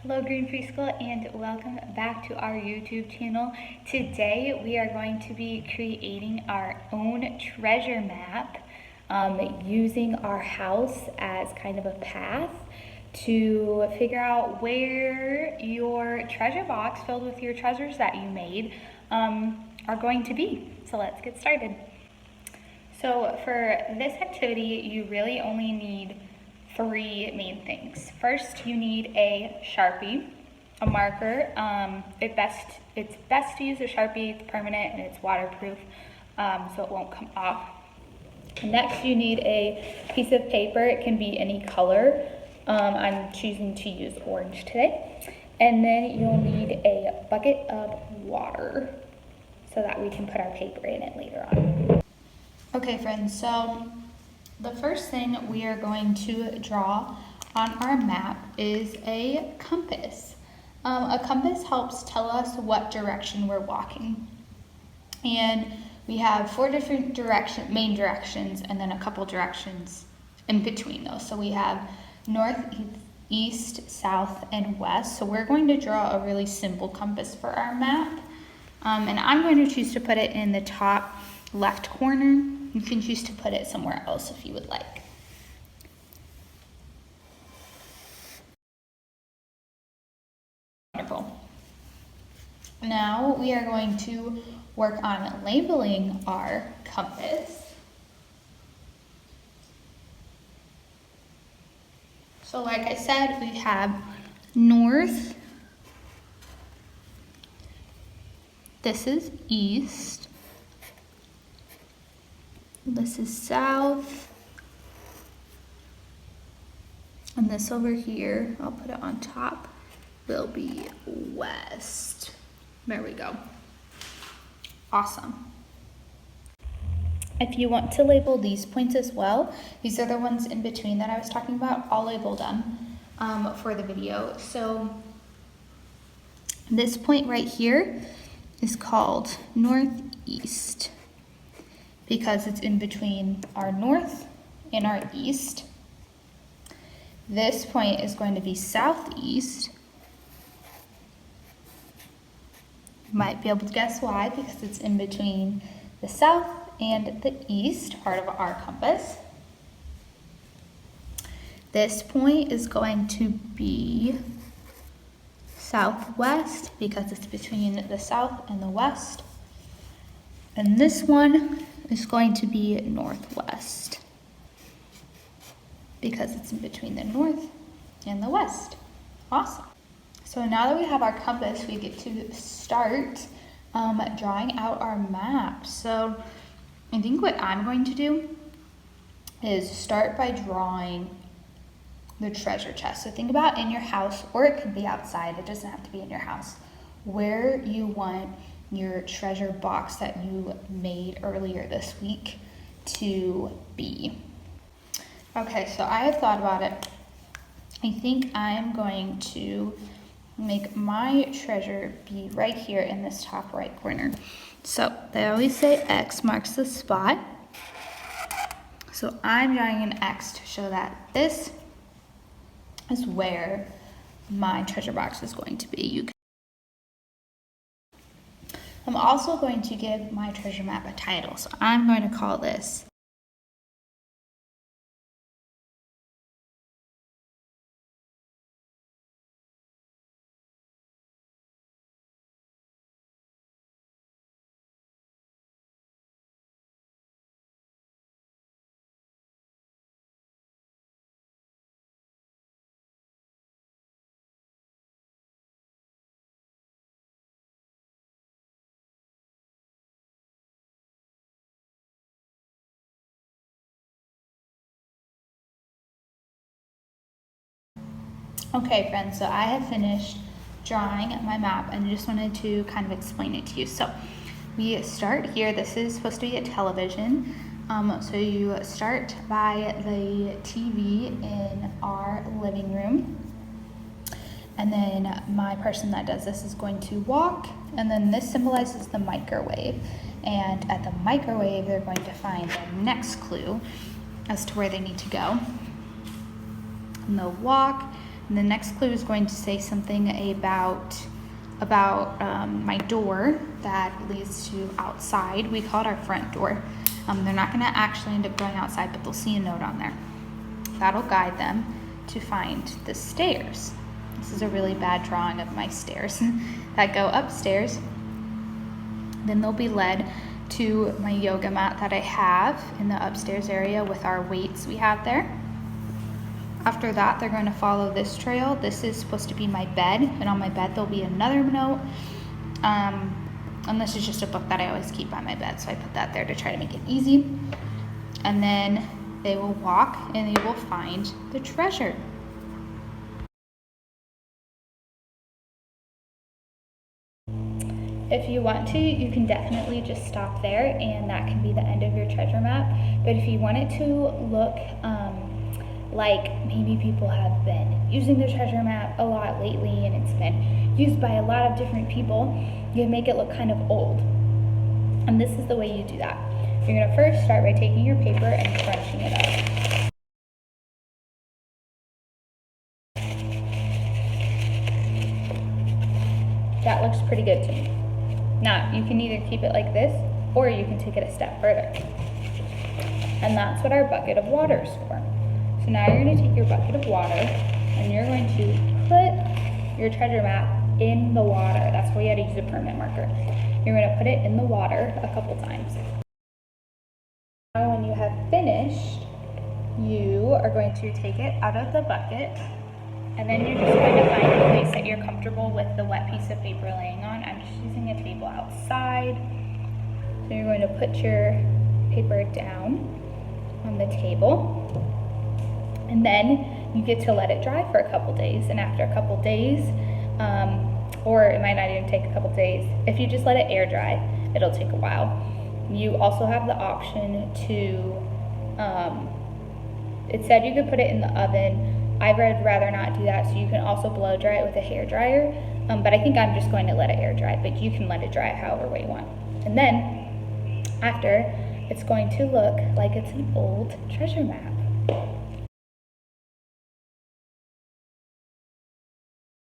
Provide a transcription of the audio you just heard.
Hello Green Preschool and welcome back to our YouTube channel. Today we are going to be creating our own treasure map using our house as kind of a path to figure out where your treasure box filled with your treasures that you made are going to be. So let's get started. So for this activity, you really only need three main things. First, you need a Sharpie, a marker. It's best to use a Sharpie. It's permanent and it's waterproof, so it won't come off. Next, you need a piece of paper. It can be any color. I'm choosing to use orange today. And then you'll need a bucket of water so that we can put our paper in it later on. Okay, friends, so the first thing we are going to draw on our map is a compass. A compass helps tell us what direction we're walking. And we have four different main directions, and then a couple directions in between those. So we have north, east, south, and west. So we're going to draw a really simple compass for our map. And I'm going to choose to put it in the top left corner. You can choose to put it somewhere else if you would like. Wonderful. Now we are going to work on labeling our compass. So like I said, we have north. This is east. This is south. And this over here, I'll put it on top, will be west. There we go. Awesome. If you want to label these points as well, these are the ones in between that I was talking about. I'll label them for the video. So this point right here is called northeast because it's in between our north and our east. This point is going to be southeast. You might be able to guess why, because it's in between the south and the east part of our compass. This point is going to be southwest because it's between the south and the west. And this one is going to be northwest because it's in between the north and the west. Awesome. So now that we have our compass, we get to start drawing out our map. So I think what I'm going to do is start by drawing the treasure chest. So think about in your house, or it could be outside, it doesn't have to be in your house, where you want your treasure box that you made earlier this week to be. Okay, so I have thought about it. I think I'm going to make my treasure be right here in this top right corner. So they always say X marks the spot. So I'm drawing an X to show that this is where my treasure box is going to be. I'm also going to give my treasure map a title. So I'm going to call this Okay, friends, so I have finished drawing my map and I just wanted to kind of explain it to you. So we start here. This is supposed to be a television. So you start by the TV in our living room. And then my person that does this is going to walk. And then this symbolizes the microwave. And at the microwave, they're going to find the next clue as to where they need to go. And they'll walk. And the next clue is going to say something about my door that leads to outside. We call it our front door. They're not gonna actually end up going outside, but they'll see a note on there. That'll guide them to find the stairs. This is a really bad drawing of my stairs that go upstairs. Then they'll be led to my yoga mat that I have in the upstairs area with our weights we have there. After that, they're going to follow this trail. This is supposed to be my bed, and on my bed there'll be another note. And this is just a book that I always keep by my bed, so I put that there to try to make it easy. And then they will walk and they will find the treasure. If you want to, you can definitely just stop there and that can be the end of your treasure map. But if you want it to look like maybe people have been using the treasure map a lot lately and it's been used by a lot of different people, you can make it look kind of old. And this is the way you do that. You're gonna first start by taking your paper and crunching it up. That looks pretty good to me. Now, you can either keep it like this, or you can take it a step further. And that's what our bucket of water is for. So now you're gonna take your bucket of water, and you're going to put your treasure map in the water. That's why you had to use a permanent marker. You're gonna put it in the water a couple times. Now when you have finished, you are going to take it out of the bucket, and then you're just going to find a place that you're comfortable with the wet piece of paper laying on. I'm just using a table outside. So you're going to put your paper down on the table. And then you get to let it dry for a couple days. And after a couple days, or it might not even take a couple days, if you just let it air dry, it'll take a while. You also have the option to, it said you could put it in the oven. I would rather not do that, so you can also blow dry it with a hair dryer. But I think I'm just going to let it air dry, but you can let it dry however way you want. And then after, it's going to look like it's an old treasure map.